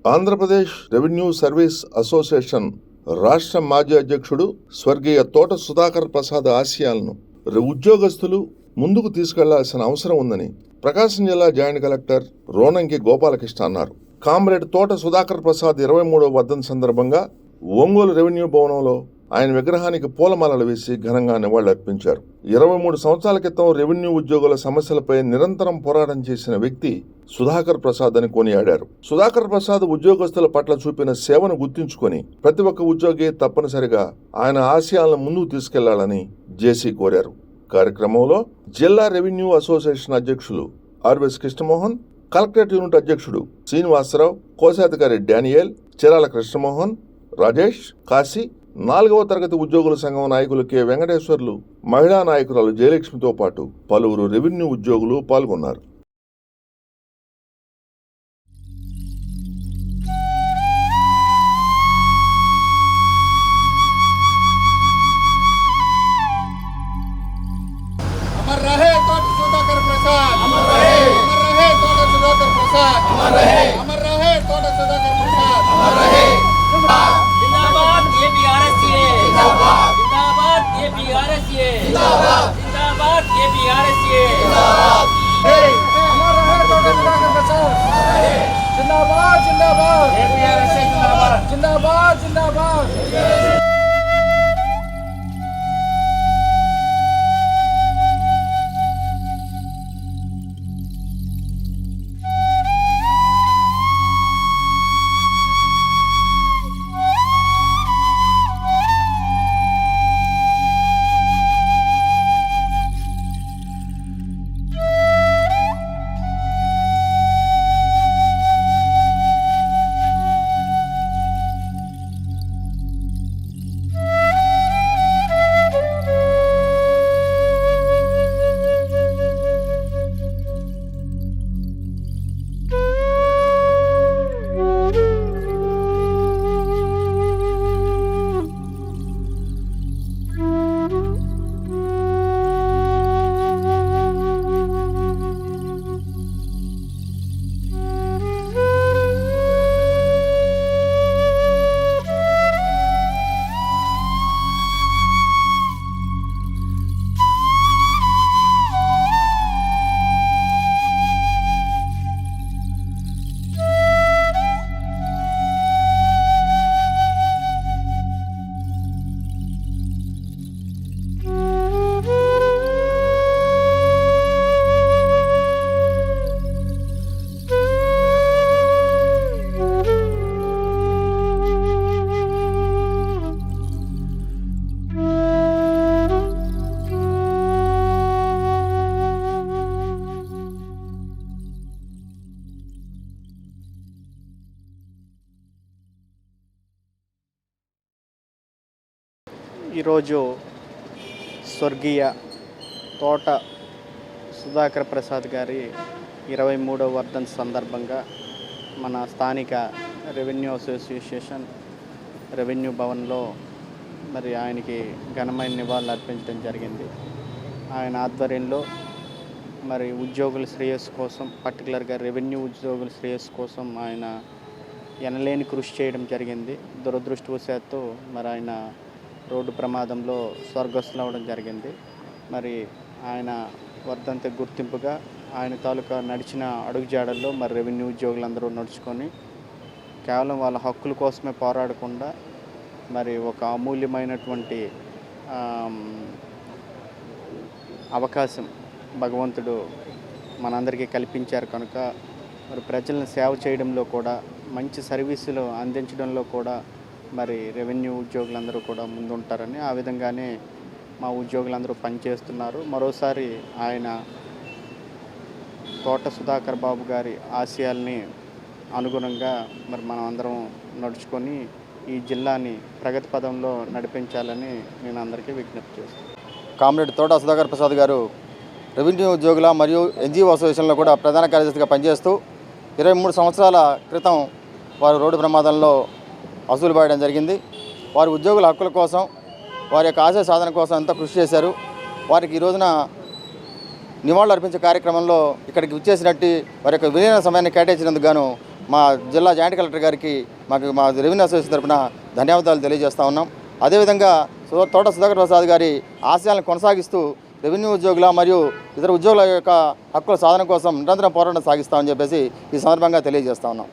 Andhra Pradesh revenue service association రాష్ట్ర మాజీ అధ్యక్షుడు స్వర్గీయ తోట సుధాకర్ ప్రసాద్ ఆశయాలను ఉద్యోగస్తులు ముందుకు తీసుకెళ్లాల్సిన అవసరం ఉందని ప్రకాశం జిల్లా జాయింట్ కలెక్టర్ రోనంకి గోపాలకృష్ణ అన్నారు. కామ్రేడ్ తోట సుధాకర్ ప్రసాద్ 23వ వర్ధంతి సందర్భంగా ఒంగోలు రెవెన్యూ భవనంలో ఆయన విగ్రహానికి పూలమాలలు వేసి ఘనంగా నివాళులర్పించారు. 23 సంవత్సరాల క్రితం రెవెన్యూ ఉద్యోగుల సమస్యలపై నిరంతరం పోరాటం చేసిన వ్యక్తి సుధాకర్ ప్రసాద్ అని కొనియాడారు. సుధాకర్ ప్రసాద్ ఉద్యోగస్తుల పట్ల చూపిన సేవను గుర్తుంచుకొని ప్రతి ఒక్క ఉద్యోగి తప్పనిసరిగా ఆయన ఆశయాలను ముందుకు తీసుకెళ్లాలని జేసీ కోరారు. కార్యక్రమంలో జిల్లా రెవెన్యూ అసోసియేషన్ అధ్యక్షులు ఆర్వెస్ కృష్ణమోహన్, కలెక్టరేట్ యూనిట్ అధ్యక్షుడు శ్రీనివాసరావు, కోశాధికారి డానియల్, చిరాల కృష్ణమోహన్, రాజేష్, కాశీ, 4వ తరగతి ఉద్యోగుల సంఘం నాయకులు కె వెంకటేశ్వర్లు, మహిళా నాయకురాలు జయలక్ష్మితో పాటు పలువురు రెవెన్యూ ఉద్యోగులు పాల్గొన్నారు. अमर रहे तोट सुधाकर प्रसाद, अमर रहे तोट सुधाकर प्रसाद, अमर रहे तोट सुधाकर प्रसाद, अमर रहे। जिंदाबाद एपीआरएसए, जिंदाबाद एपीआरएसए, जिंदाबाद एपीआरएसए, अमर रहे तोट सुधाकर प्रसाद, जिंदाबाद जिंदाबाद एपीआरएसए, जिंदाबाद जिंदाबाद जिंदाबाद। ఈరోజు స్వర్గీయ తోట సుధాకర్ ప్రసాద్ గారి 23వ వర్ధంతి సందర్భంగా మన స్థానిక రెవెన్యూ అసోసియేషన్ రెవెన్యూ భవన్లో మరి ఆయనకి ఘనమైన నివాళులు అర్పించడం జరిగింది. ఆయన ఆధ్వర్యంలో మరి ఉద్యోగుల శ్రేయస్సు కోసం, పర్టికులర్గా రెవెన్యూ ఉద్యోగుల శ్రేయస్సు కోసం ఆయన ఎనలేని కృషి చేయడం జరిగింది. దురదృష్టవశాత్తు మరి ఆయన రోడ్డు ప్రమాదంలో స్వర్గస్థులు అవ్వడం జరిగింది. మరి ఆయన వర్ధంతి గుర్తింపుగా ఆయన తాలూకా నడిచిన అడుగుజాడల్లో మరి రెవెన్యూ ఉద్యోగులందరూ నడుచుకొని కేవలం వాళ్ళ హక్కుల కోసమే పోరాడకుండా మరి ఒక అమూల్యమైనటువంటి అవకాశం భగవంతుడు మనందరికీ కల్పించారు కనుక మరి ప్రజలను సేవ చేయడంలో కూడా, మంచి సర్వీసులు అందించడంలో కూడా మరి రెవెన్యూ ఉద్యోగులందరూ కూడా ముందుంటారని, ఆ విధంగానే మా ఉద్యోగులందరూ పనిచేస్తున్నారు. మరోసారి ఆయన తోట సుధాకర్ బాబు గారి ఆశయాల్ని అనుగుణంగా మరి మనం అందరం నడుచుకొని ఈ జిల్లాని ప్రగతి పదంలో నడిపించాలని నేను అందరికీ విజ్ఞప్తి చేస్తాను. కామ్రేడ్ తోట సుధాకర్ ప్రసాద్ గారు రెవెన్యూ ఉద్యోగుల మరియు ఎన్జిఓ అసోసియేషన్లో కూడా ప్రధాన కార్యదర్శిగా పనిచేస్తూ 23 సంవత్సరాల క్రితం వారు రోడ్డు ప్రమాదంలో అసూలు పడడం జరిగింది. వారి ఉద్యోగుల హక్కుల కోసం, వారి యొక్క ఆశయ సాధన కోసం ఎంతో కృషి చేశారు. వారికి ఈ రోజున నివాళులు అర్పించే కార్యక్రమంలో ఇక్కడికి విచ్చేసినట్టు వారి యొక్క విలీన సమయాన్ని కేటాయించినందుకు గాను మా జిల్లా జాయింట్ కలెక్టర్ గారికి మా రెవెన్యూ అసోసియేషన్ తరఫున ధన్యవాదాలు తెలియజేస్తూ ఉన్నాం. అదేవిధంగా తోట సుధాకర్ ప్రసాద్ గారి ఆశయాలను కొనసాగిస్తూ రెవెన్యూ ఉద్యోగుల మరియు ఇతర ఉద్యోగుల యొక్క హక్కుల సాధన కోసం నిరంతరం పోరాటం సాగిస్తామని చెప్పేసి ఈ సందర్భంగా తెలియజేస్తా ఉన్నాం.